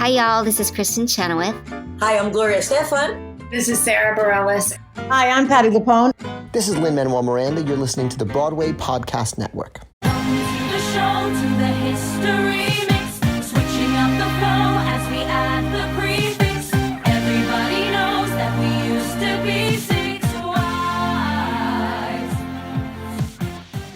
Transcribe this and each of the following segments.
Hi, y'all. This is Kristen Chenoweth. Hi, I'm Gloria Stefan. This is Sarah Bareilles. Hi, I'm Patty Lapone. This is Lin-Manuel Miranda. You're listening to the Broadway Podcast Network. The show to the history mix, switching up the flow as we add the prefix. Everybody knows that we used to be six wives.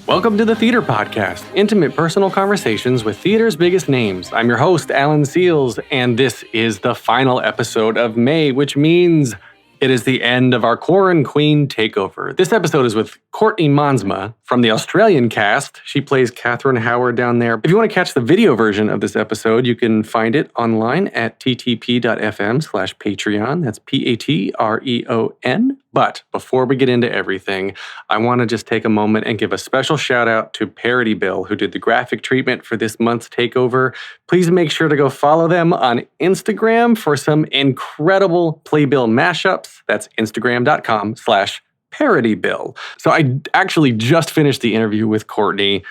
Welcome to the Theater Podcast, intimate personal conversations with theater's biggest names. I'm your host, Alan Seals, and this is the final episode of May, which means it is the end of our Quarren Queen takeover. This episode is with Courtney Monsma from the Australian cast. She plays Katherine Howard down there. If you want to catch the video version of this episode, you can find it online at ttp.fm/Patreon. That's Patreon. But before we get into everything, I want to just take a moment and give a special shout out to Parody Bill, who did the graphic treatment for this month's takeover. Please make sure to go follow them on Instagram for some incredible Playbill mashups. That's instagram.com/parodybill. So I actually just finished the interview with Courtney,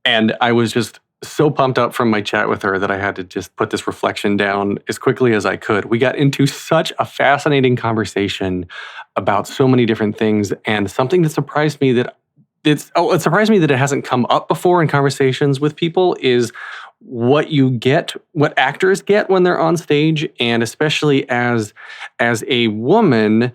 and I was just so pumped up from my chat with her that I had to just put this reflection down as quickly as I could. We got into such a fascinating conversation about so many different things, and something that surprised me that it surprised me that it hasn't come up before in conversations with people is what actors get when they're on stage, and especially as a woman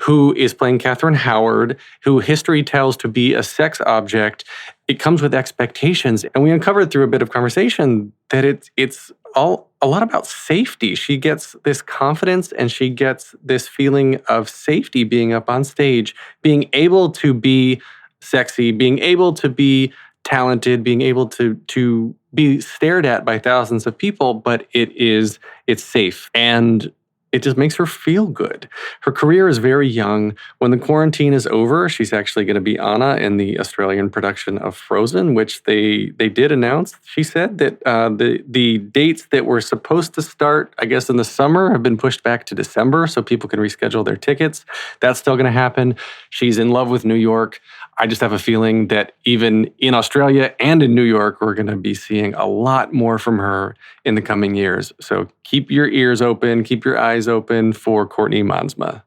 who is playing Katherine Howard, who history tells to be a sex object. It comes with expectations. And we uncovered through a bit of conversation that it's all a lot about safety. She gets this confidence and she gets this feeling of safety being up on stage, being able to be sexy, being able to be talented, being able to be stared at by thousands of people, but it's safe. And it just makes her feel good. Her career is very young. When the quarantine is over, she's actually going to be Anna in the Australian production of Frozen, which they did announce. She said that the dates that were supposed to start, I guess, in the summer have been pushed back to December so people can reschedule their tickets. That's still going to happen. She's in love with New York. I just have a feeling that even in Australia and in New York, we're going to be seeing a lot more from her in the coming years. So keep your ears open, keep your eyes open for Courtney Monsma.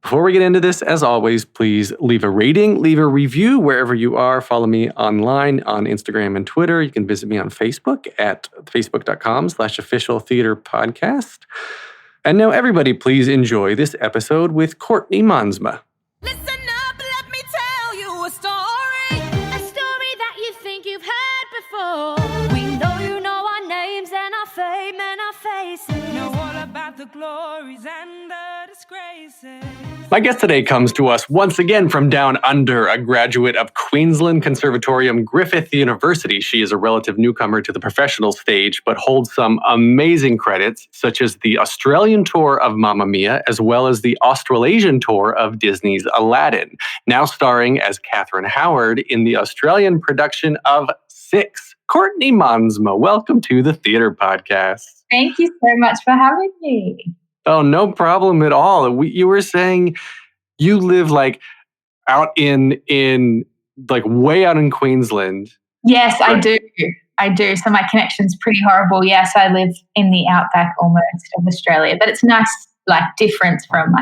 Before we get into this, as always, please leave a rating, leave a review wherever you are. Follow me online on Instagram and Twitter. You can visit me on Facebook at facebook.com/officialtheaterpodcast. And now everybody, please enjoy this episode with Courtney Monsma. The glories and the disgraces. My guest today comes to us once again from down under, a graduate of Queensland Conservatorium, Griffith University. She is a relative newcomer to the professional stage, but holds some amazing credits, such as the Australian tour of Mamma Mia, as well as the Australasian tour of Disney's Aladdin, now starring as Katherine Howard in the Australian production of Six. Courtney Monsma, welcome to the Theater Podcast. Thank you so much for having me. Oh, no problem at all. You were saying you live out in way out in Queensland. Yes, I do. So my connection's pretty horrible. Yes, I live in the outback almost of Australia, but it's nice, different from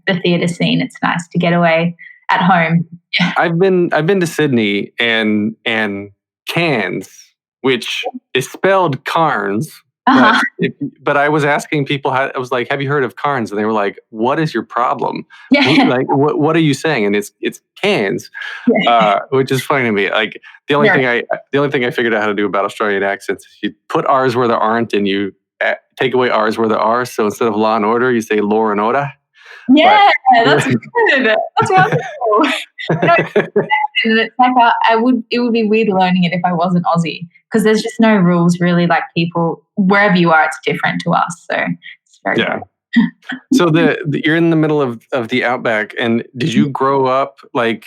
the theatre scene. It's nice to get away at home. I've been to Sydney and Cairns, which is spelled Carnes. Uh-huh. But I was asking people, I was like, have you heard of Carnes? And they were like, what is your problem? Yeah. What are you saying? And it's Cairns, which is funny to me. The only thing I figured out how to do about Australian accents is you put R's where there aren't and you take away R's where there are. So instead of law and order, you say law and order. Yeah, that's good. That's wonderful. It's it would be weird learning it if I wasn't Aussie, because there's just no rules really. People wherever you are, it's different to us. So it's very good. So you're in the middle of the outback, and did you grow up I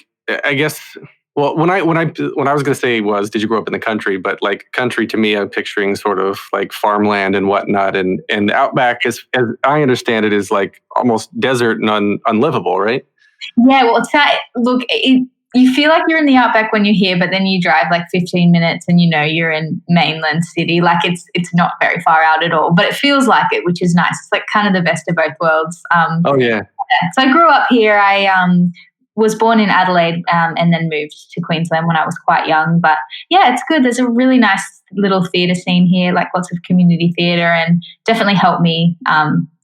guess? Well, when I was going to say did you grow up in the country? But country to me, I'm picturing sort of farmland and whatnot, and the outback, as I understand it, is almost desert and unlivable, right? Yeah, well, it's not. Look, you feel like you're in the outback when you're here, but then you drive like 15 minutes and you're in mainland city. Like it's not very far out at all, but it feels like it, which is nice. It's like kind of the best of both worlds. Oh yeah. So I grew up here. I was born in Adelaide and then moved to Queensland when I was quite young. But yeah, it's good. There's a really nice little theatre scene here, like lots of community theatre, and definitely helped me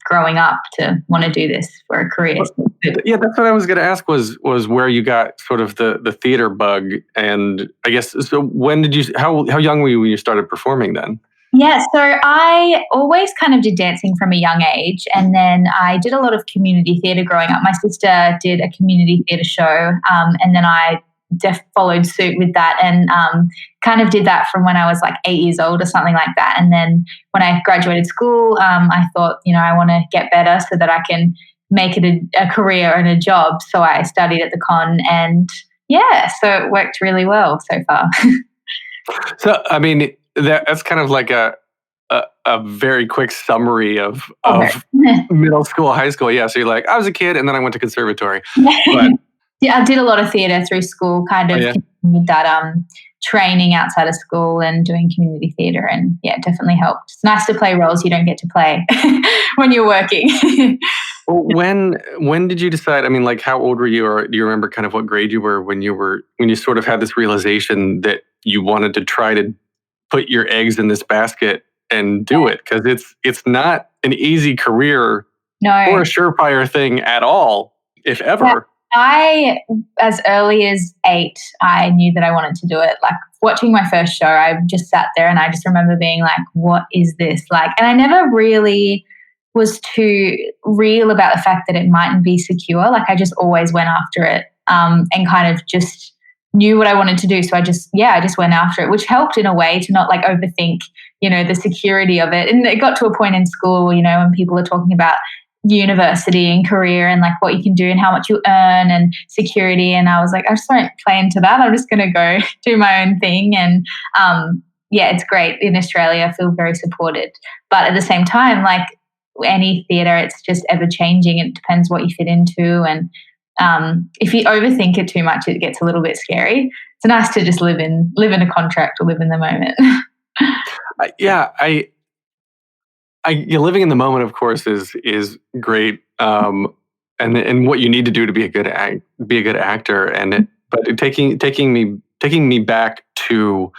growing up to want to do this for a career. Yeah, that's what I was going to ask was where you got sort of the theater bug. And I guess, so when did you, how young were you when you started performing then? Yeah, so I always kind of did dancing from a young age, and then I did a lot of community theatre growing up. My sister did a community theatre show, and then I followed suit with that, and kind of did that from when I was like 8 years old or something like that. And then when I graduated school, I thought, I want to get better so that I can make it a career and a job. So I studied at the con, and yeah, so it worked really well so far. So, I mean, that's kind of like a very quick summary of middle school, high school. Yeah, so you're like, I was a kid, and then I went to conservatory. But, yeah, I did a lot of theatre through school, kind of continued that training outside of school and doing community theatre, and yeah, it definitely helped. It's nice to play roles you don't get to play when you're working. When did you decide? I mean, like, how old were you, or do you remember kind of what grade you were when you sort of had this realization that you wanted to try to put your eggs in this basket and do it? Because it's not an easy career or a surefire thing at all, if ever. I, as early as 8, I knew that I wanted to do it. Like watching my first show, I just sat there and I just remember being like, what is this? Like, and I never really was too real about the fact that it mightn't be secure. Like I just always went after it and kind of just knew what I wanted to do. So I just went after it, which helped in a way to not like overthink, the security of it. And it got to a point in school, when people are talking about university and career and like what you can do and how much you earn and security. And I was like, I just won't play into that. I'm just going to go do my own thing. And it's great in Australia. I feel very supported. But at the same time, like any theatre, it's just ever changing. It depends what you fit into. And if you overthink it too much, it gets a little bit scary. It's nice to just live in a contract or live in the moment. Living in the moment, of course, is great, and what you need to do to be a good actor. But taking me back to,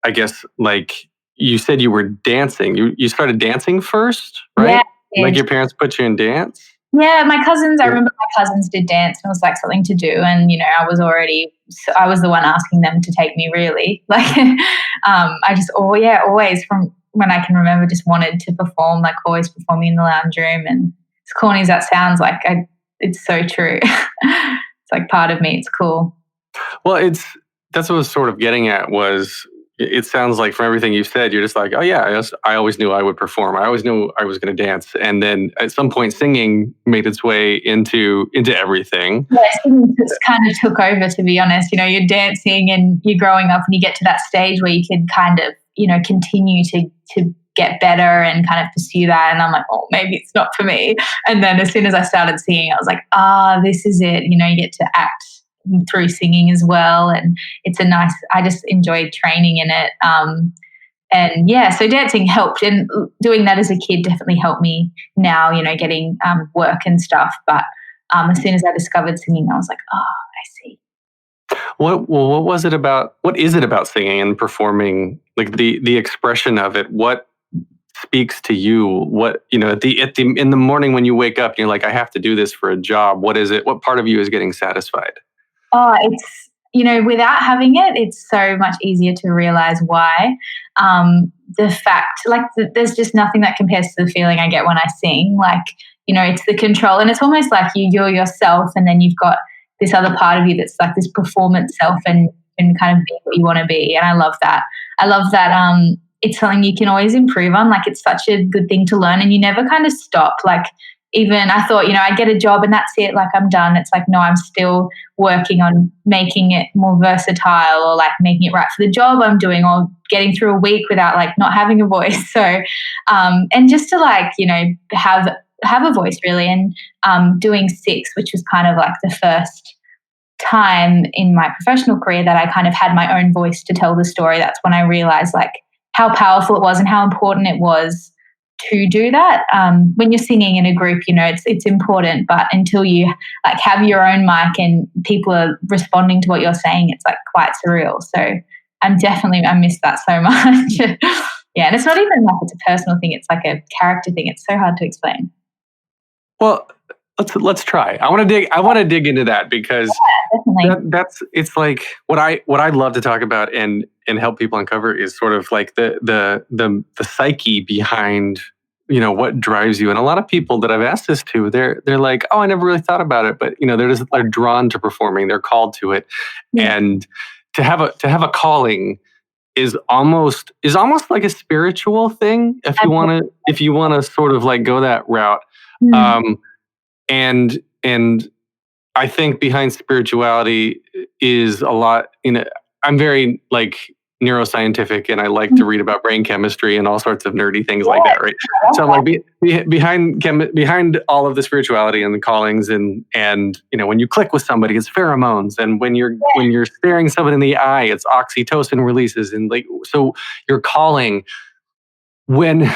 I guess, like you said, you were dancing. You started dancing first, right? Yeah. Like your parents put you in dance. Yeah, my cousins. I remember my cousins did dance, and it was like something to do. And I was the one asking them to take me. Really, like always from when I can remember, just wanted to perform, like always performing in the lounge room. And as corny as that sounds, like it's so true. It's like part of me. It's cool. Well, that's what I was sort of getting at was, it sounds like from everything you said, you're just like, oh yeah, I always knew I would perform. I always knew I was going to dance. And then at some point singing made its way into everything. Yeah, singing just kind of took over, to be honest. You're dancing and you're growing up and you get to that stage where you can kind of, continue to get better and kind of pursue that. And I'm like, oh, maybe it's not for me. And then as soon as I started singing, I was like, this is it. You get to act through singing as well. And it's I just enjoyed training in it. And yeah, so dancing helped, and doing that as a kid definitely helped me now, getting work and stuff. But as soon as I discovered singing, I was like, I see. What is it about singing and performing, like the expression of it? What speaks to you? What, in the morning when you wake up and you're like, I have to do this for a job. What is it? What part of you is getting satisfied? Oh, it's, without having it, it's so much easier to realize why. The fact, like, there's just nothing that compares to the feeling I get when I sing. Like, it's the control, and it's almost like you're yourself, and then you've got this other part of you that's like this performance self and kind of be what you want to be. And I love that. It's something you can always improve on. Like, it's such a good thing to learn, and you never kind of stop. Like, even I thought, I get a job and that's it, like I'm done. It's like, no, I'm still working on making it more versatile, or like making it right for the job I'm doing, or getting through a week without like not having a voice. So, and just to like, have a voice really. And doing 6, which was kind of like the first time in my professional career that I kind of had my own voice to tell the story, that's when I realized like how powerful it was and how important it was to do that. When you're singing in a group, you know, it's important, but until you like have your own mic and people are responding to what you're saying, it's like quite surreal. So I miss that so much. Yeah, and it's not even like it's a personal thing, it's like a character thing. It's so hard to explain. Well, let's try. I want to dig into that because it's like what I love to talk about and help people uncover is sort of like the psyche behind, you know, what drives you. And a lot of people that I've asked this to, they're like, oh, I never really thought about it, but you know, they're drawn to performing, they're called to it, and to have a calling is almost like a spiritual thing if you want to sort of like go that route. And I think behind spirituality is a lot, you know, I'm very like neuroscientific and I like to read about brain chemistry and all sorts of nerdy things like that, right? So I'm like behind all of the spirituality and the callings and you know, when you click with somebody, it's pheromones, and when you're staring someone in the eye, it's oxytocin releases, and like, so your calling, when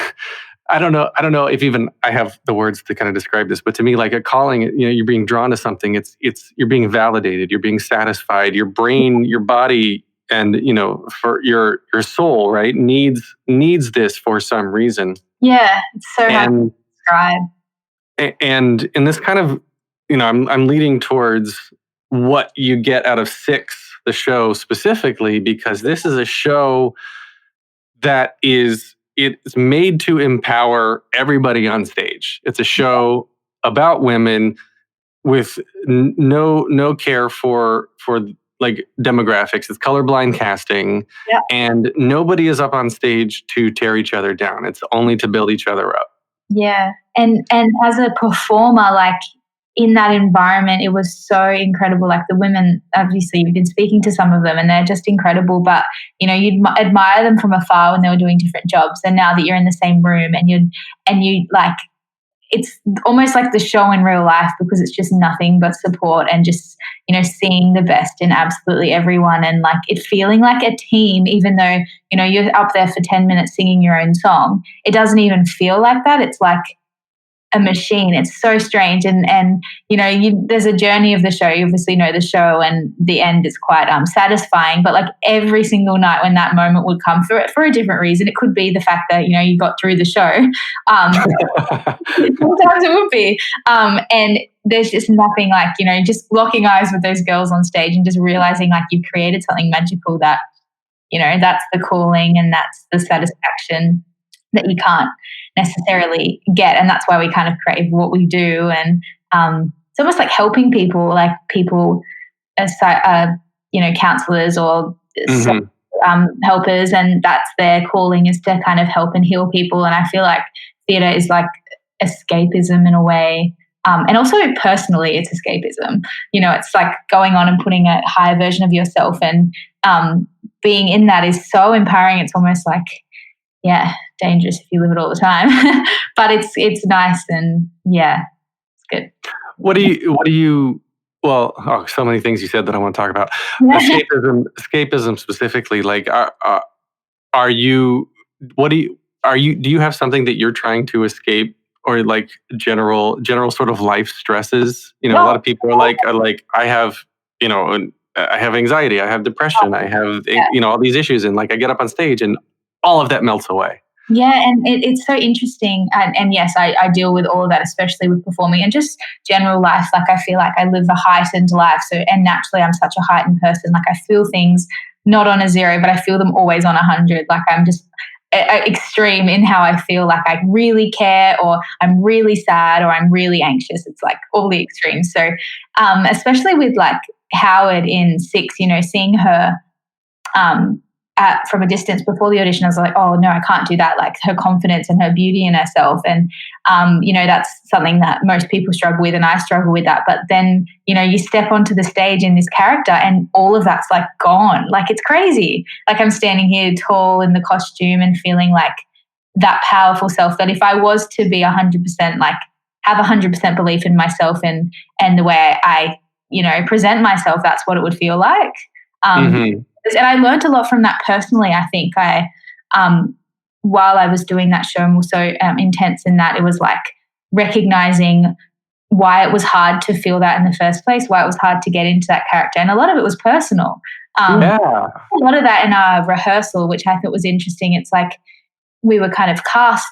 I don't know if even I have the words to kind of describe this, but to me, like a calling, you know, you're being drawn to something. It's you're being validated, you're being satisfied. Your brain, your body, and you know, for your soul, right, needs this for some reason. Yeah, it's so hard to describe. And in this kind of, you know, I'm leading towards what you get out of Six, the show specifically, because this is a show that it's made to empower everybody on stage. It's a show about women with no care for like demographics. It's colorblind casting, and nobody is up on stage to tear each other down. It's only to build each other up. Yeah, and as a performer, like in that environment, it was so incredible. Like the women, obviously, you've been speaking to some of them, and they're just incredible. But you know, you'd admire them from afar when they were doing different jobs, and now that you're in the same room, and you like, it's almost like the show in real life, because it's just nothing but support and just, you know, seeing the best in absolutely everyone, and like it feeling like a team, even though, you know, you're up there for 10 minutes singing your own song. It doesn't even feel like that. It's like a machine. It's so strange. And you know, there's a journey of the show. You obviously know the show, and the end is quite satisfying. But like every single night when that moment would come for a different reason, it could be the fact that, you know, you got through the show. Sometimes it would be. And there's just nothing like, you know, just locking eyes with those girls on stage and just realizing like you've created something magical that, you know, that's the calling and that's the satisfaction that you can't necessarily get. And that's why we kind of crave what we do. And it's almost like helping people, like people as you know, counselors or helpers, and that's their calling, is to kind of help and heal people. And I feel like theatre is like escapism in a way. And also personally, it's escapism. You know, it's like going on and putting a higher version of yourself, and being in that is so empowering. It's almost like, yeah, dangerous if you live it all the time, but it's nice, and yeah, it's good. What do you? Well, so many things you said that I want to talk about. Escapism specifically. Like, are you? What do you? Are you? Do you have something that you're trying to escape, or like general sort of life stresses? You know, a lot of people are like I have, you know, I have anxiety, I have depression, I have you know, all these issues, and like I get up on stage and all of that melts away. Yeah, and it's so interesting. And yes, I deal with all of that, especially with performing and just general life. Like I feel like I live a heightened life. So, and naturally I'm such a heightened person. Like I feel things not on a 0, but I feel them always on 100. Like I'm just extreme in how I feel. Like I really care, or I'm really sad, or I'm really anxious. It's like all the extremes. So especially with like Howard in Six, you know, seeing her from a distance before the audition, I was like, oh no, I can't do that. Like her confidence and her beauty in herself. And, you know, that's something that most people struggle with, and I struggle with that. But then, you know, you step onto the stage in this character and all of that's like gone. Like it's crazy. Like I'm standing here tall in the costume and feeling like that powerful self, that if I was to be 100%, like have 100% belief in myself and the way I present myself, that's what it would feel like. Mhm. And I learned a lot from that personally. I think while I was doing that show, and also intense in that it was like recognizing why it was hard to feel that in the first place, why it was hard to get into that character. And a lot of it was personal. Yeah. A lot of that in our rehearsal, which I thought was interesting. It's like we were kind of cast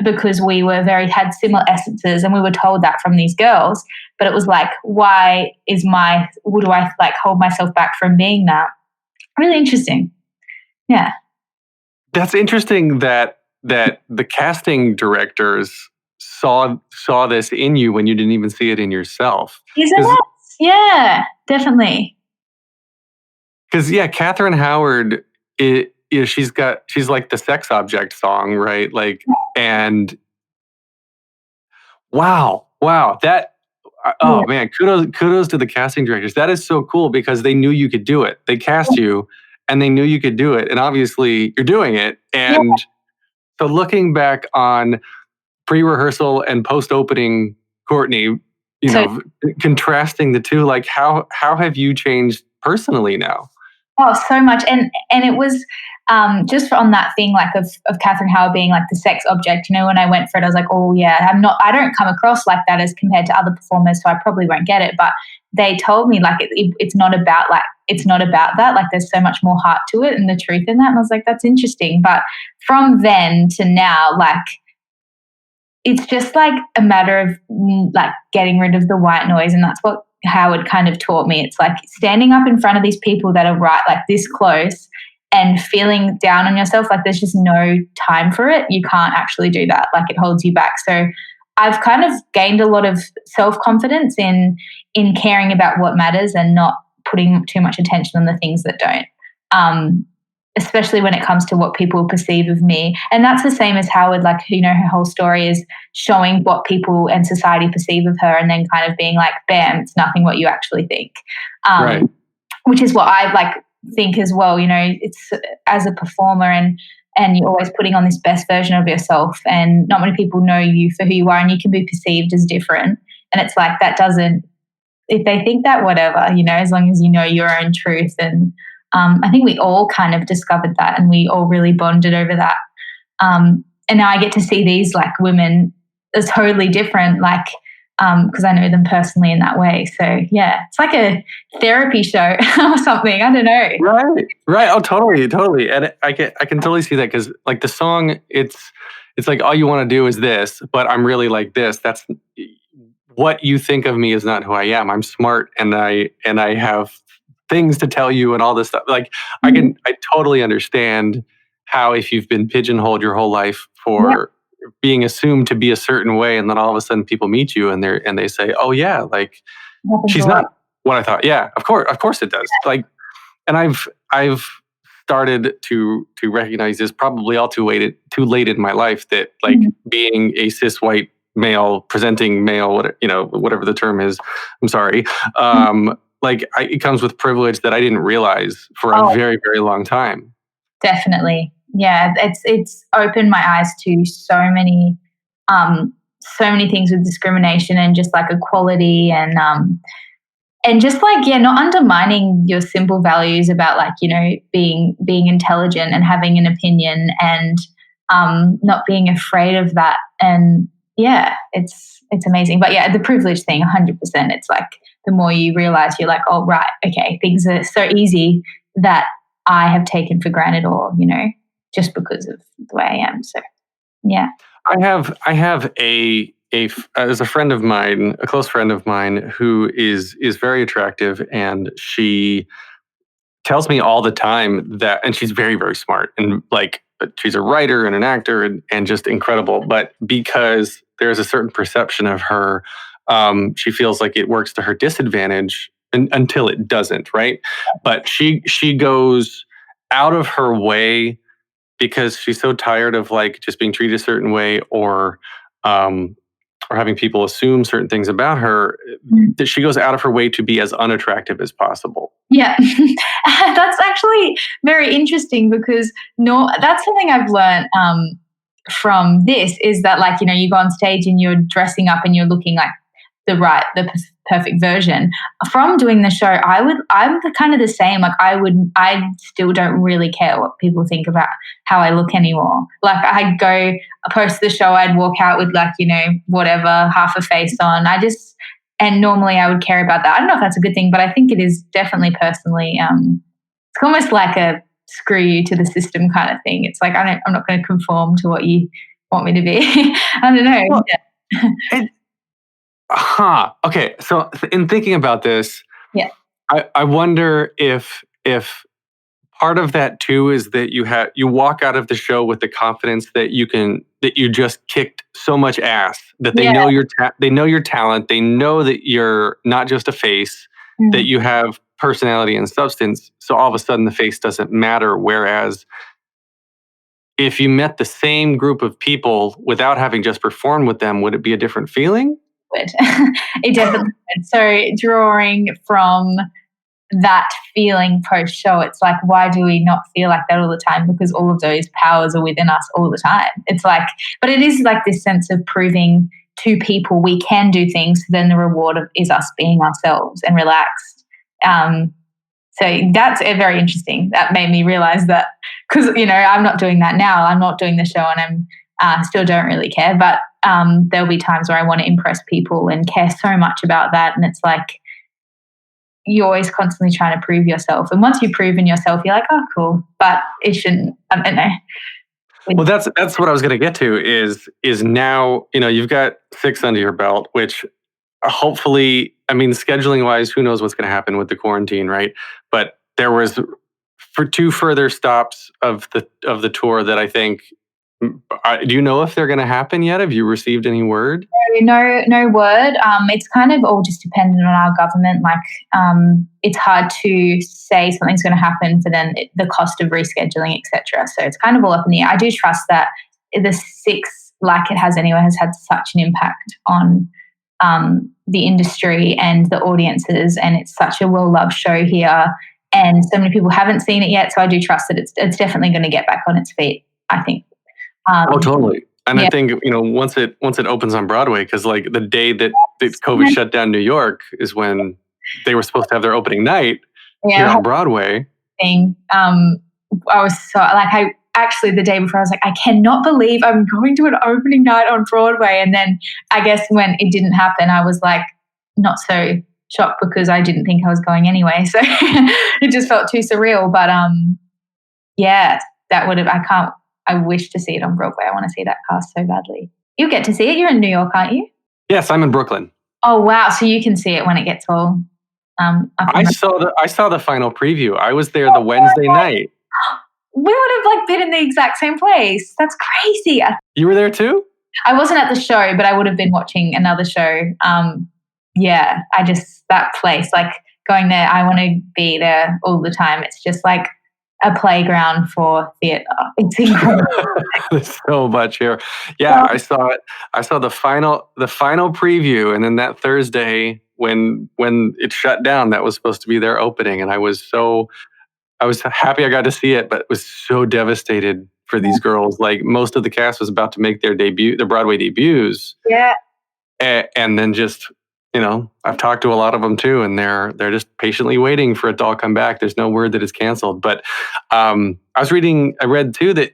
because we had similar essences, and we were told that from these girls. But it was like, why do I like hold myself back from being that? Really interesting. Yeah. That's interesting that the casting directors saw this in you when you didn't even see it in yourself. Isn't it? Yeah, definitely. Because Katherine Howard, she's like the sex object song, right? Like, and wow, that. Oh man, kudos to the casting directors. That is so cool because they knew you could do it. They cast you, and they knew you could do it, and obviously you're doing it. And so, looking back on pre-rehearsal and post-opening, Courtney, contrasting the two, like how have you changed personally now? Oh, so much. And it was just on that thing like of Katherine Howard being like the sex object, when I went for it, I was like, oh yeah, I don't come across like that as compared to other performers, so I probably won't get it. But they told me like it's not about that. Like there's so much more heart to it and the truth in that. And I was like, that's interesting. But from then to now, like it's just like a matter of like getting rid of the white noise. And that's what Howard kind of taught me. It's like standing up in front of these people that are right like this close and feeling down on yourself. Like there's just no time for it. You can't actually do that. Like it holds you back. So I've kind of gained a lot of self-confidence in caring about what matters and not putting too much attention on the things that don't. Especially when it comes to what people perceive of me. And that's the same as Howard, like, her whole story is showing what people and society perceive of her and then kind of being like, bam, it's nothing what you actually think. Right. Which is what I like think as well, it's as a performer and you're always putting on this best version of yourself and not many people know you for who you are and you can be perceived as different. And it's like that doesn't, if they think that, whatever, as long as you know your own truth. And I think we all kind of discovered that and we all really bonded over that. And now I get to see these like women as totally different, like, because I know them personally in that way. So yeah, it's like a therapy show or something. I don't know. Right. Oh, totally. And I can totally see that because like the song, it's like all you want to do is this, but I'm really like this. That's what you think of me is not who I am. I'm smart and I have things to tell you and all this stuff. Like I totally understand how if you've been pigeonholed your whole life for being assumed to be a certain way, and then all of a sudden people meet you and they say, "Oh yeah, like she's not what I thought." Yeah, of course it does. Like, and I've started to recognize this probably all too late in my life that like being a cis white male presenting male, whatever the term is. I'm sorry. It comes with privilege that I didn't realize for a very, very long time. Definitely. Yeah, it's opened my eyes to so many things with discrimination and just like equality and just like not undermining your simple values about like being intelligent and having an opinion and not being afraid of that. And it's amazing. But the privilege thing, 100%. It's like the more you realize, you're like, oh right, okay, things are so easy that I have taken for granted, or just because of the way I am. So, yeah. I have as a friend of mine, a close friend of mine, who is very attractive, and she tells me all the time that, and she's very, very smart, and like she's a writer and an actor and just incredible. But because there's a certain perception of her, she feels like it works to her disadvantage until it doesn't, right? But she goes out of her way because she's so tired of like just being treated a certain way or having people assume certain things about her, that she goes out of her way to be as unattractive as possible. Yeah, that's actually very interesting because that's something I've learned from this is that like, you go on stage and you're dressing up and you're looking like the perfect version. From doing the show, I'm kind of the same. Like I still don't really care what people think about how I look anymore. Like I'd go post the show, I'd walk out with like, whatever, half a face on. And normally I would care about that. I don't know if that's a good thing, but I think it is definitely personally, it's almost like a screw you to the system kind of thing. It's like, I'm not going to conform to what you want me to be. I don't know. Well, okay. So in thinking about this, yeah, I wonder if part of that too is that you walk out of the show with the confidence that you just kicked so much ass, that they know they know your talent, they know that you're not just a face, that you have personality and substance. So all of a sudden the face doesn't matter. Whereas if you met the same group of people without having just performed with them, would it be a different feeling? It definitely would. So drawing from that feeling post-show, it's like, why do we not feel like that all the time? Because all of those powers are within us all the time. It's like, but it is like this sense of proving to people we can do things, then the reward is us being ourselves and relaxed. So that's very interesting. That made me realize that, because, I'm not doing that now. I'm not doing the show and I'm still don't really care. But there'll be times where I want to impress people and care so much about that. And it's like, you're always constantly trying to prove yourself. And once you've proven yourself, you're like, oh, cool. But it shouldn't, I don't know. Well, that's what I was going to get to is now, you've got 6 under your belt, which hopefully, scheduling wise, who knows what's going to happen with the quarantine, right? But there was for 2 further stops of the tour that I think, do you know if they're going to happen yet? Have you received any word? No word. It's kind of all just dependent on our government. Like, it's hard to say something's going to happen for then the cost of rescheduling, etc. So it's kind of all up in the air. I do trust that the 6, like it has anyway, has had such an impact on the industry and the audiences, and it's such a well-loved show here, and so many people haven't seen it yet. So I do trust that it's definitely going to get back on its feet, I think. Oh, totally. And I think, once it opens on Broadway, because like the day that COVID shut down New York is when they were supposed to have their opening night here on Broadway. I was so like, actually the day before I was like, I cannot believe I'm going to an opening night on Broadway. And then I guess when it didn't happen, I was like not so shocked because I didn't think I was going anyway. So it just felt too surreal. But that would have, I wish to see it on Broadway. I want to see that cast so badly. You get to see it. You're in New York, aren't you? Yes, I'm in Brooklyn. Oh, wow. So you can see it when it gets all I saw the final preview. I was there the Wednesday night. We would have been in the exact same place. That's crazy. You were there too? I wasn't at the show, but I would have been watching another show. That place, like going there, I want to be there all the time. It's just like a playground for theatre. It's incredible. There's so much here. Yeah, I saw it. I saw the final preview, and then that Thursday when it shut down, that was supposed to be their opening, and I was happy I got to see it, but was so devastated for these girls. Like most of the cast was about to make their Broadway debuts. Yeah. And then just, I've talked to a lot of them too, and they're just patiently waiting for it to all come back. There's no word that it's canceled. But I read too that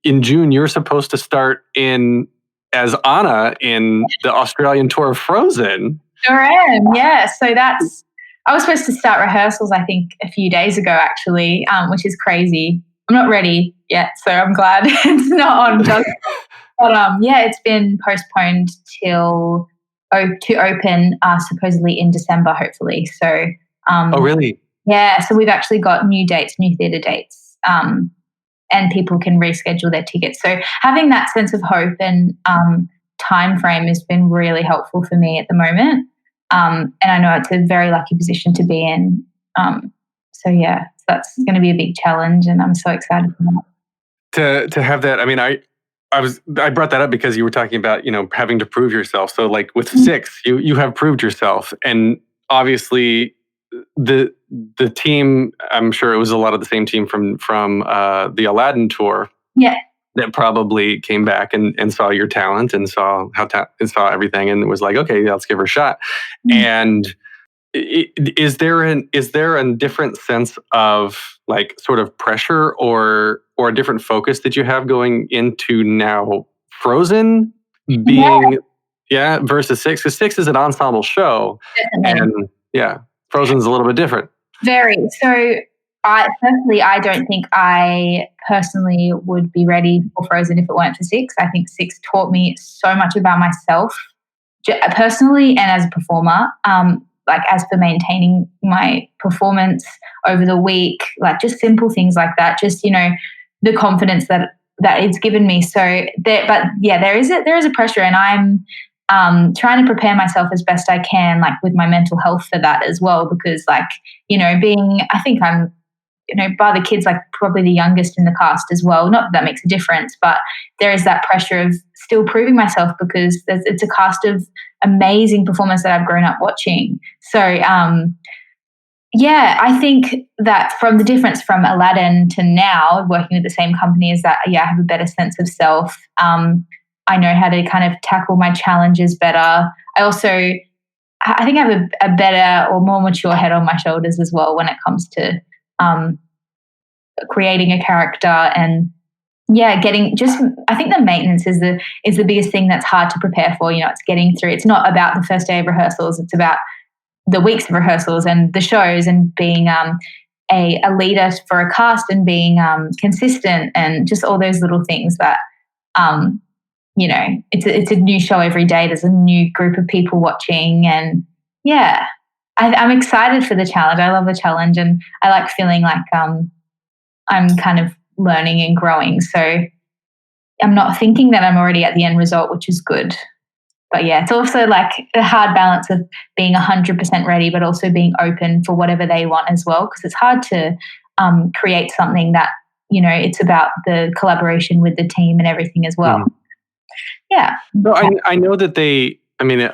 in June you're supposed to start as Anna in the Australian tour of Frozen. Sure am, yeah. So I was supposed to start rehearsals, I think, a few days ago, actually, which is crazy. I'm not ready yet, so I'm glad it's not on. But it's been postponed to open supposedly in December, hopefully. So. Oh, really? Yeah. So we've actually got new theatre dates, and people can reschedule their tickets. So having that sense of hope and time frame has been really helpful for me at the moment. And I know it's a very lucky position to be in. So that's going to be a big challenge, and I'm so excited for that. To have that, I brought that up because you were talking about, having to prove yourself. So like with 6, you have proved yourself, and obviously the team, I'm sure it was a lot of the same team from the Aladdin tour. Yeah. that probably came back and saw your talent and saw and saw everything and was like, okay, let's give her a shot. And is there a different sense of like sort of pressure or a different focus that you have going into now Frozen being versus Six? Because Six is an ensemble show. Definitely. And Frozen's a little bit different. Very. So I don't think I personally would be ready for Frozen if it weren't for Six. I think Six taught me so much about myself personally and as a performer. Like as for maintaining my performance over the week, like just simple things like that. Just, the confidence that it's given me. So there is a pressure, and I'm trying to prepare myself as best I can, like with my mental health for that as well, because like, I think I'm, by the kids, like probably the youngest in the cast as well. Not that makes a difference, but there is that pressure of still proving myself because it's a cast of amazing performers that I've grown up watching. So, I think that from the difference from Aladdin to now working with the same company is that, I have a better sense of self. I know how to kind of tackle my challenges better. I think I have a better or more mature head on my shoulders as well when it comes to creating a character and I think the maintenance is the biggest thing that's hard to prepare for. It's getting through. It's not about the first day of rehearsals. It's about the weeks of rehearsals and the shows and being a leader for a cast and being consistent and just all those little things that it's a new show every day. There's a new group of people watching, and I'm excited for the challenge. I love the challenge, and I like feeling like I'm kind of learning and growing. So I'm not thinking that I'm already at the end result, which is good. But it's also like a hard balance of being 100% ready, but also being open for whatever they want as well, because it's hard to create something that, it's about the collaboration with the team and everything as well. Yeah. So I know that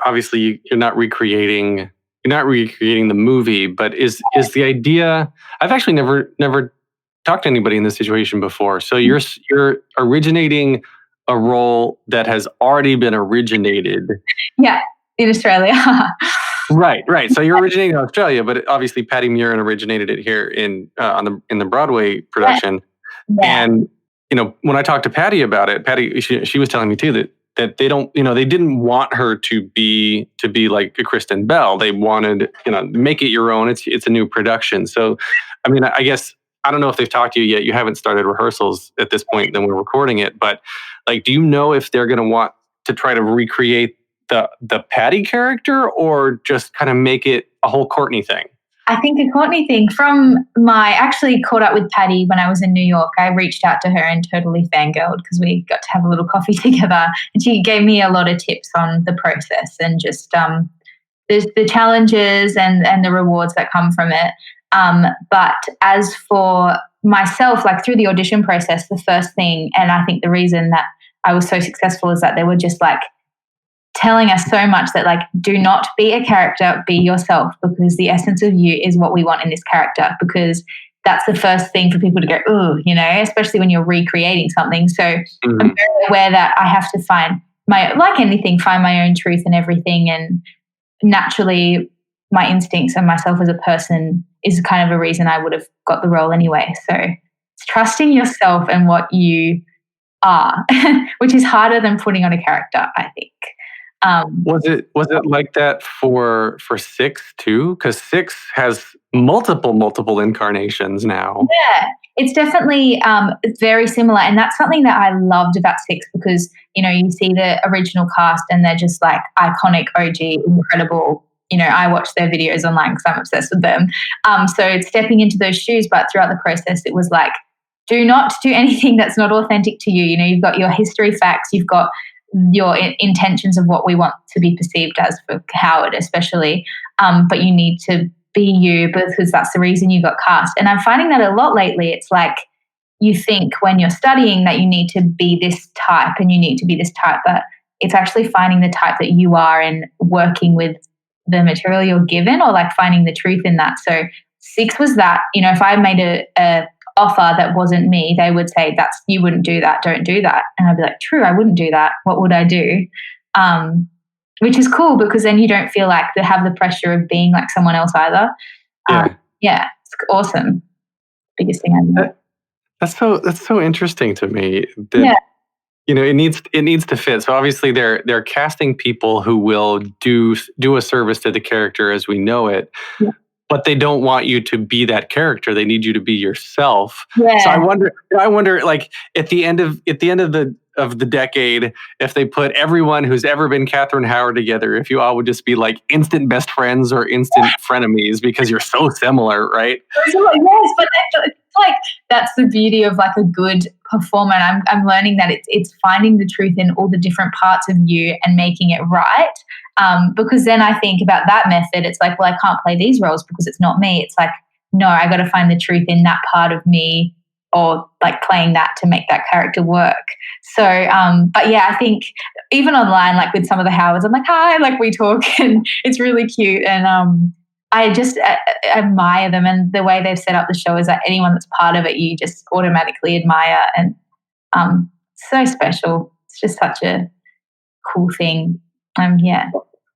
obviously you're not recreating the movie, but is the idea, I've actually never talked to anybody in this situation before. So you're originating a role that has already been originated. Yeah, in Australia. Right. So you're originating in Australia, but obviously Patty Murin originated it here in the Broadway production. Yeah. And when I talked to Patty about it, Patty she was telling me too that they don't, they didn't want her to be like a Kristen Bell. They wanted, make it your own. It's a new production. So, I guess I don't know if they've talked to you yet. You haven't started rehearsals at this point. Then we're recording it, but like, do you know if they're going to want to try to recreate the Patty character or just kind of make it a whole Courtney thing? I think a Courtney thing. I actually caught up with Patty when I was in New York. I reached out to her and totally fangirled because we got to have a little coffee together, and she gave me a lot of tips on the process and just the challenges and the rewards that come from it. But as for myself, like through the audition process, the first thing, and I think the reason that I was so successful is that they were just like telling us so much that like, do not be a character, be yourself, because the essence of you is what we want in this character, because that's the first thing for people to go, ooh, especially when you're recreating something. So I'm very aware that I have to find find my own truth in everything. And naturally my instincts and myself as a person is kind of a reason I would have got the role anyway. So it's trusting yourself and what you are, which is harder than putting on a character, I think. Was it like that for Six too? Because Six has multiple incarnations now. Yeah, it's definitely very similar, and that's something that I loved about Six, because you see the original cast and they're just like iconic, OG, incredible. I watch their videos online because I'm obsessed with them. So it's stepping into those shoes, but throughout the process, it was like, do not do anything that's not authentic to you. You've got your history facts, you've got your intentions of what we want to be perceived as for Howard especially, but you need to be you because that's the reason you got cast. And I'm finding that a lot lately. It's like you think when you're studying that you need to be this type and you need to be this type, but it's actually finding the type that you are and working with the material you're given, or like finding the truth in that. So Six was that, if I made a offer that wasn't me, they would say, you wouldn't do that, don't do that. And I'd be like, true, I wouldn't do that. What would I do? Which is cool because then you don't feel like they have the pressure of being like someone else either. It's awesome. Biggest thing I know. That's so interesting to me. That, it needs to fit. So obviously they're casting people who will do a service to the character as we know it. Yeah. But they don't want you to be that character. They need you to be yourself. Yeah. So I wonder, like at the end of the decade, if they put everyone who's ever been Katherine Howard together, if you all would just be like instant best friends or instant frenemies because you're so similar, right? Yes, but it's like that's the beauty of like a good performer. And I'm learning that it's finding the truth in all the different parts of you and making it right. Because then I think about that method, it's like, well, I can't play these roles because it's not me. It's like, no, I got to find the truth in that part of me or like playing that to make that character work. So, but yeah, I think even online, like with some of the Howards, I'm like, hi, like we talk and it's really cute. And I just admire them, and the way they've set up the show is that anyone that's part of it, you just automatically admire, and so special. It's just such a cool thing. Yeah.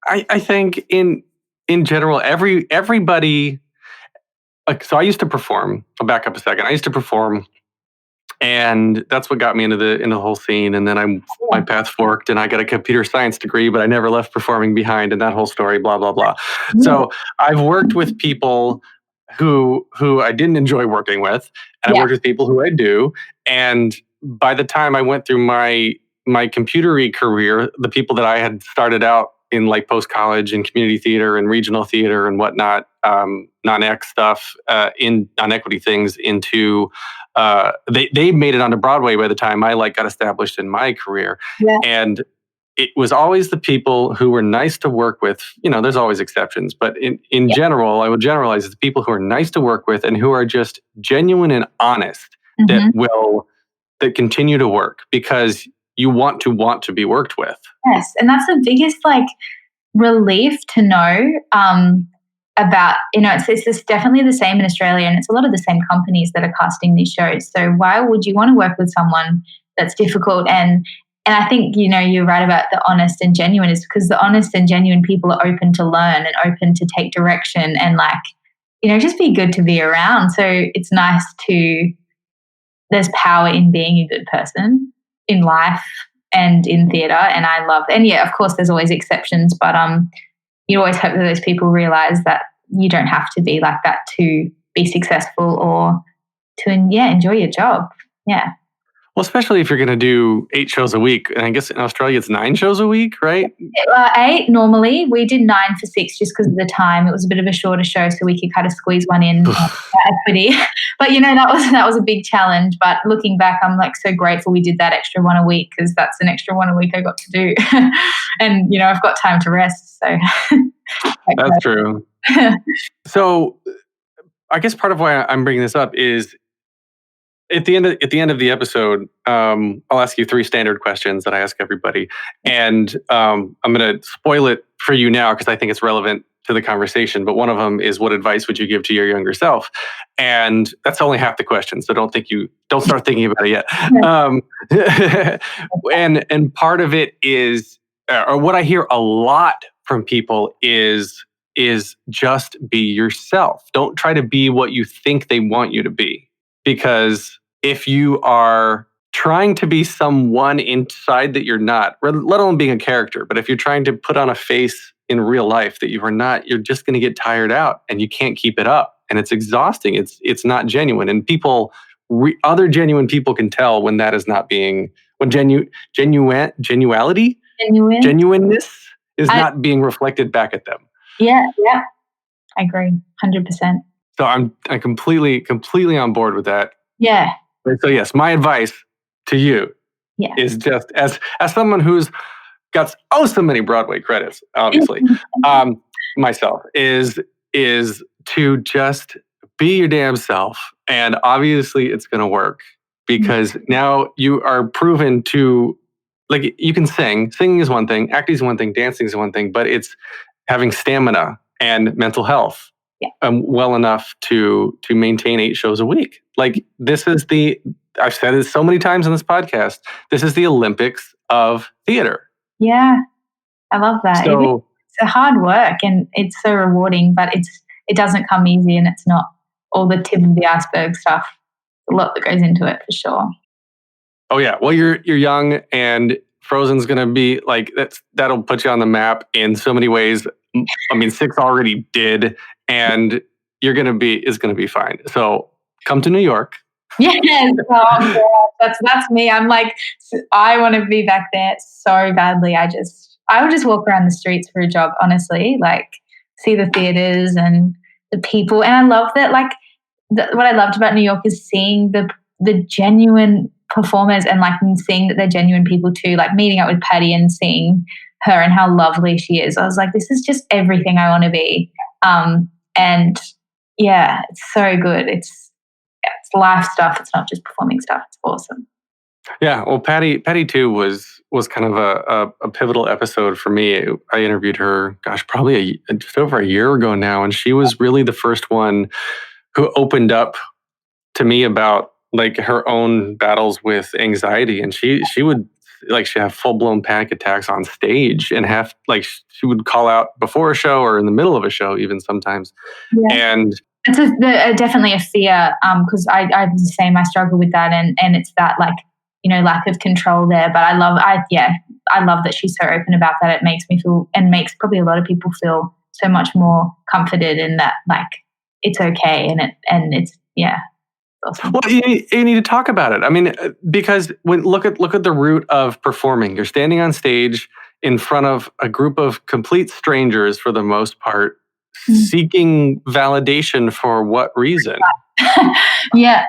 I think in general, everybody. Like, so I used to perform. I'll back up a second. I used to perform, and that's what got me into the whole scene. And then my path forked, and I got a computer science degree, but I never left performing behind. And that whole story, blah blah blah. So I've worked with people who I didn't enjoy working with, and I worked with people who I do. And by the time I went through my computery career, the people that I had started out in like post-college and community theater and regional theater and whatnot, non-X stuff, in non-equity things into, they made it onto Broadway by the time I like got established in my career. Yeah. And it was always the people who were nice to work with. There's always exceptions, but in general, I would generalize it's the people who are nice to work with and who are just genuine and honest that continue to work because you want to be worked with. Yes, and that's the biggest like relief to know about. It's definitely the same in Australia, and it's a lot of the same companies that are casting these shows. So why would you want to work with someone that's difficult? And I think you're right about the honest and genuine, is because the honest and genuine people are open to learn and open to take direction and just be good to be around. So it's nice there's power in being a good person in life and in theatre, and I love. And yeah, of course, there's always exceptions, but you always hope that those people realise that you don't have to be like that to be successful or to enjoy your job. Yeah. Well, especially if you're going to do 8 shows a week, and I guess in Australia it's 9 shows a week, right? 8 normally. We did 9 for 6 just because of the time. It was a bit of a shorter show, so we could kind of squeeze one in equity. But that was a big challenge. But looking back, I'm like so grateful we did that extra one a week, because that's an extra one a week I got to do, and I've got time to rest. So that's true. So I guess part of why I'm bringing this up is, At the end of the episode, I'll ask you 3 standard questions that I ask everybody, and I'm going to spoil it for you now because I think it's relevant to the conversation. But one of them is, what advice would you give to your younger self? And that's only half the question, so don't start thinking about it yet. And part of it is, or what I hear a lot from people is just be yourself. Don't try to be what you think they want you to be, because if you are trying to be someone inside that you're not, let alone being a character, but if you're trying to put on a face in real life that you are not, you're just going to get tired out and you can't keep it up. And it's exhausting. It's not genuine. And other genuine people can tell when that is not being, when genuineness is not being reflected back at them. Yeah. I agree, 100%. So I'm completely on board with that. Yeah. So yes, my advice to you is just as someone who's got so many Broadway credits, obviously, myself, is to just be your damn self. And obviously it's going to work, because now you are proven to, like, you can sing. Singing is one thing, acting is one thing, dancing is one thing, but it's having stamina and mental health well enough to maintain 8 shows a week. Like, this is I've said it so many times on this podcast, this is the Olympics of theater. Yeah, I love that. So It's a hard work and it's so rewarding, but it doesn't come easy, and it's not all the tip of the iceberg stuff. A lot that goes into it, for sure. oh yeah, well, you're young, and Frozen's gonna be like, that'll put you on the map in so many ways. I mean, 6 already did, and it's gonna be fine. So come to New York. Yes, oh God, that's me. I'm like, I want to be back there so badly. I would just walk around the streets for a job, honestly, like see the theaters and the people. And I love that, like, what I loved about New York is seeing the genuine performers and like seeing that they're genuine people too, like meeting up with Patty and seeing her and how lovely she is. I was like, this is just everything I want to be. And yeah, it's so good. It's life stuff. It's not just performing stuff. It's awesome. Yeah, well, Patty too was kind of a pivotal episode for me. I interviewed her, probably just over a year ago now, and she was really the first one who opened up to me about like her own battles with anxiety, and she would have full-blown panic attacks on stage, and she would call out before a show or in the middle of a show even sometimes. Yeah. And it's definitely a fear, because I'm the same. I struggle with that, and it's that, like, you know, lack of control there. But I love that she's so open about that. It makes me feel, and makes probably a lot of people feel, so much more comforted in that, like, it's okay, and it's awesome. Well, you need to talk about it. I mean, because look at the root of performing. You're standing on stage in front of a group of complete strangers for the most part, seeking validation for what reason? Yeah.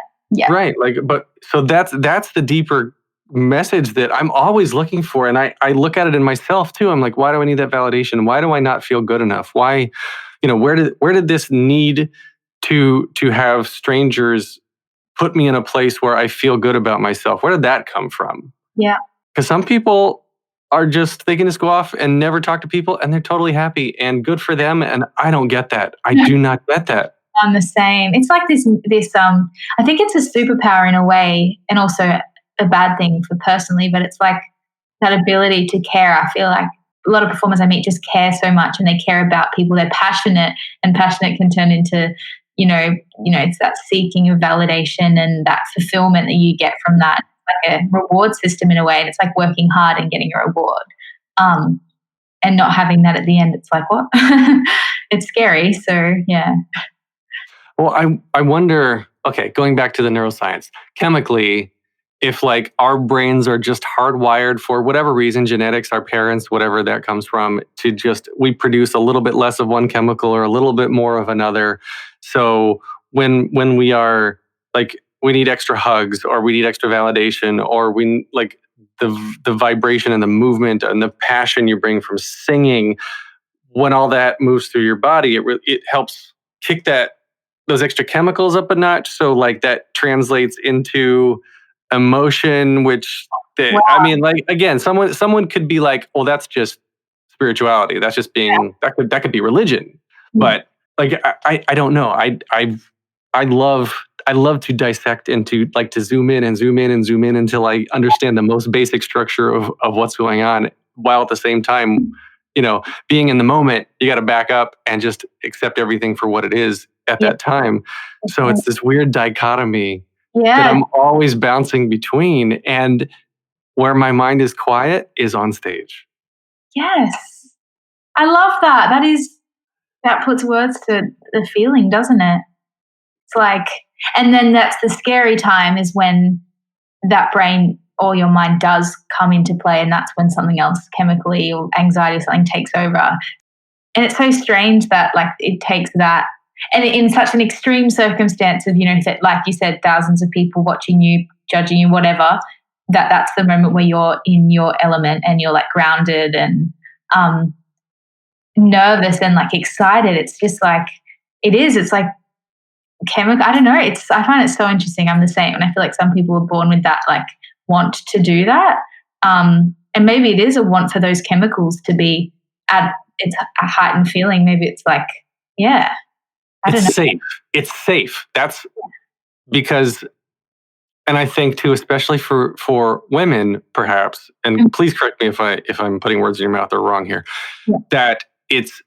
Right. Like, but so that's the deeper message that I'm always looking for. And I look at it in myself too. I'm like, why do I need that validation? Why do I not feel good enough? Why, where did this need to have strangers put me in a place where I feel good about myself? Where did that come from? Yeah. Because some people they can just go off and never talk to people, and they're totally happy, and good for them. And I don't get that. I do not get that. I'm the same. It's like this. I think it's a superpower in a way, and also a bad thing for personally. But it's like that ability to care. I feel like a lot of performers I meet just care so much, and they care about people. They're passionate, and passionate can turn into, it's that seeking of validation and that fulfillment that you get from that. Like a reward system in a way, and it's like working hard and getting a reward, and not having that at the end. It's like, what? It's scary. So yeah. Well, I wonder, okay, going back to the neuroscience, chemically, if like our brains are just hardwired for whatever reason, genetics, our parents, whatever that comes from, we produce a little bit less of one chemical or a little bit more of another. So when we are like, we need extra hugs, or we need extra validation, or we like the vibration and the movement and the passion you bring from singing, when all that moves through your body, it helps kick those extra chemicals up a notch. So like that translates into emotion, which wow. I mean, like, again, someone could be like, well, that's just spirituality. That's just being, that could be religion. Mm-hmm. But like, I don't know. I love to dissect and to zoom in and zoom in and zoom in until I understand the most basic structure of what's going on, while at the same time, being in the moment, you got to back up and just accept everything for what it is at that time. So it's this weird dichotomy that I'm always bouncing between, and where my mind is quiet is on stage. Yes. I love that. That puts words to the feeling, doesn't it? It's like, and then that's the scary time, is when that brain or your mind does come into play, and that's when something else chemically or anxiety or something takes over. And it's so strange that like it takes that, and in such an extreme circumstance of, like you said, thousands of people watching you, judging you, whatever, that's the moment where you're in your element and you're like grounded and nervous and like excited. It's just like, it's like chemical. I don't know. I find it so interesting. I'm the same. And I feel like some people are born with that, like, want to do that. And maybe it is a want for those chemicals to be it's a heightened feeling. Maybe it's like, I don't know. It's safe. It's safe. That's because, and I think too, especially for women, perhaps, and please correct me if I'm putting words in your mouth or wrong here, that it's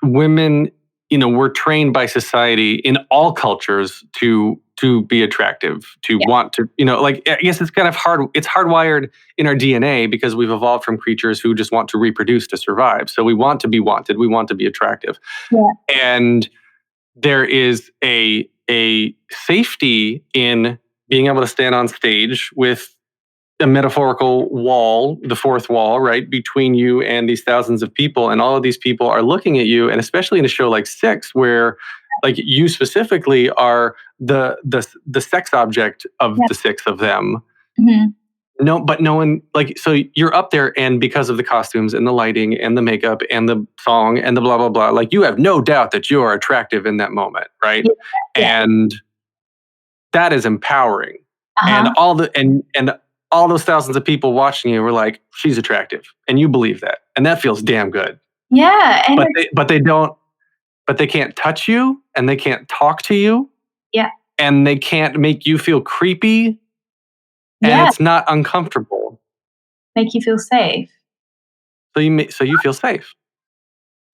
women, we're trained by society in all cultures to be attractive, to want to, I guess it's kind of it's hardwired in our DNA because we've evolved from creatures who just want to reproduce to survive. So we want to be wanted, we want to be attractive. Yeah. And there is a safety in being able to stand on stage with a metaphorical wall, the fourth wall, right, between you and these thousands of people. And all of these people are looking at you. And especially in a show like Six, where like you specifically are the sex object of the six of them. Mm-hmm. No one, so you're up there, and because of the costumes and the lighting and the makeup and the song and the blah, blah, blah, like you have no doubt that you are attractive in that moment, right? Yeah. And that is empowering. And all those thousands of people watching you were like, she's attractive. And you believe that. And that feels damn good. Yeah. And but they can't touch you, and they can't talk to you. Yeah. And they can't make you feel creepy. And it's not uncomfortable. Make you feel safe. So you feel safe.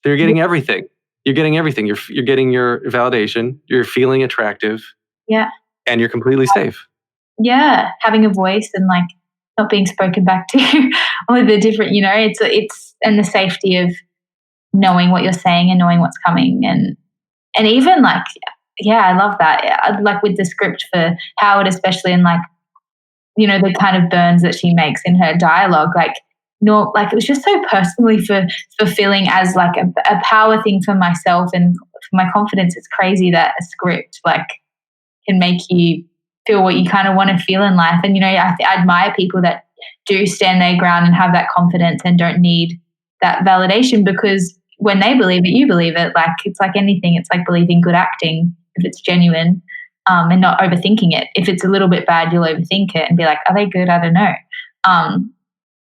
So you're getting everything. You're getting everything. You're getting your validation. You're feeling attractive. Yeah. And you're completely safe. Yeah, having a voice and like not being spoken back to, all of the different, it's and the safety of knowing what you're saying and knowing what's coming, and even like, I love that. Like with the script for Howard, especially, and like, the kind of burns that she makes in her dialogue, like it was just so personally fulfilling as like a power thing for myself and for my confidence. It's crazy that a script like can make you feel what you kind of want to feel in life. And, I admire people that do stand their ground and have that confidence and don't need that validation, because when they believe it, you believe it. Like, it's like anything. It's like believing good acting if it's genuine, and not overthinking it. If it's a little bit bad, you'll overthink it and be like, are they good? I don't know.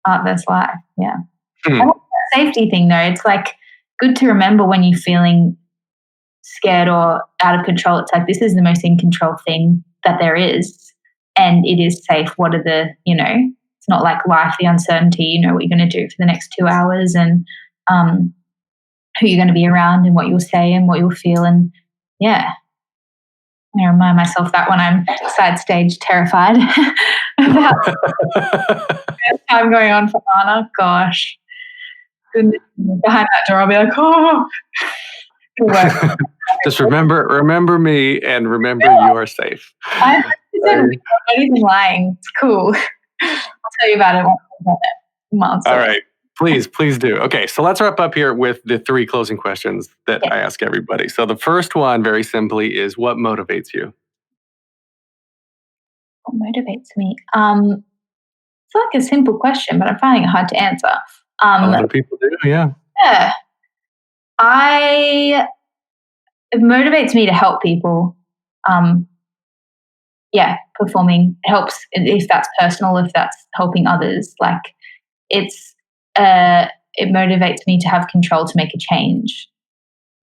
Art versus life. Yeah. I like that safety thing though. It's like good to remember when you're feeling scared or out of control. It's like, this is the most in control thing that there is, and it is safe. What are the, it's not like life, the uncertainty, you know what you're going to do for the next 2 hours, and who you're going to be around and what you'll say and what you'll feel. And I remind myself that when I'm side stage terrified about time going on for Anna. Gosh, goodness, behind that door I'll be like, oh. Just remember me, and remember you are safe. I'm not even lying. It's cool. I'll tell you about it once. All right. Please do. Okay, so let's wrap up here with the 3 closing questions that I ask everybody. So the first one, very simply, is what motivates you? What motivates me? It's like a simple question, but I'm finding it hard to answer. A lot of people do, yeah. Yeah. It motivates me to help people. Performing helps, if that's personal, if that's helping others. Like, it motivates me to have control to make a change.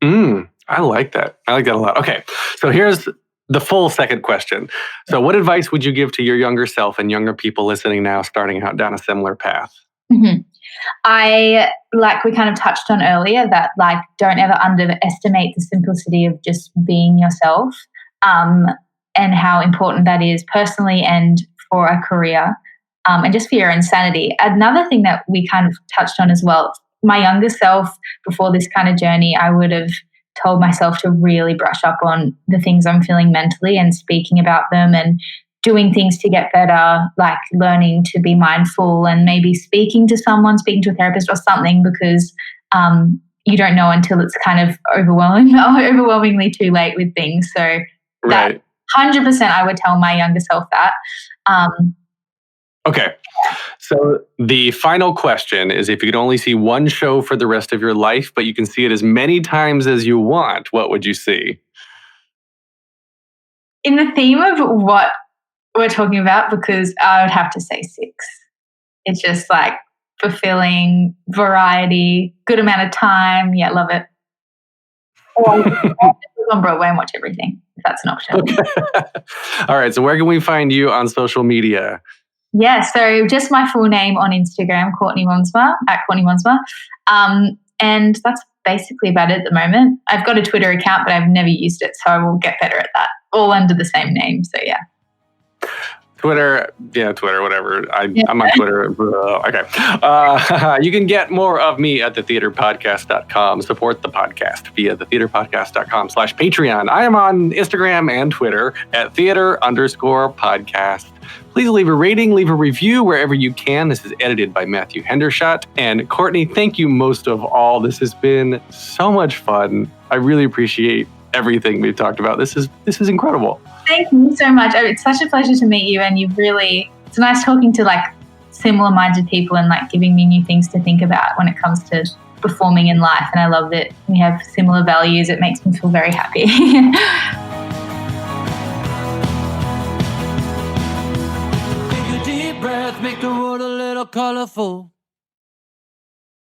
I like that. I like that a lot. Okay, so here's the full second question. So what advice would you give to your younger self and younger people listening now, starting out down a similar path? Mm-hmm. Like we kind of touched on earlier, that like don't ever underestimate the simplicity of just being yourself, and how important that is personally and for a career, and just for your own sanity. Another thing that we kind of touched on as well, my younger self before this kind of journey, I would have told myself to really brush up on the things I'm feeling mentally and speaking about them and doing things to get better, like learning to be mindful and maybe speaking to a therapist or something, because you don't know until it's kind of overwhelmingly too late with things. So that 100% I would tell my younger self that. Okay. So the final question is, if you could only see one show for the rest of your life, but you can see it as many times as you want, what would you see? In the theme of what we're talking about, because I would have to say Six. It's just like fulfilling, variety, good amount of time. Yeah, love it. on Broadway and watch everything, if that's an option. Okay. All right. So where can we find you on social media? Yeah, so just my full name on Instagram, Courtney Monsma, at Courtney Monsma. And that's basically about it at the moment. I've got a Twitter account, but I've never used it, so I will get better at that. All under the same name, so yeah. Twitter, whatever. I'm on Twitter. Okay. You can get more of me at thetheaterpodcast.com. Support the podcast via thetheaterpodcast.com/Patreon. I am on Instagram and Twitter at theater_podcast. Please leave a rating, leave a review wherever you can. This is edited by Matthew Hendershot. And Courtney, thank you most of all. This has been so much fun. I really appreciate everything we've talked about. This is incredible. Thank you so much. It's such a pleasure to meet you, and it's nice talking to like similar-minded people and like giving me new things to think about when it comes to performing in life. And I love that we have similar values. It makes me feel very happy. Take a deep breath, make the world a little colorful.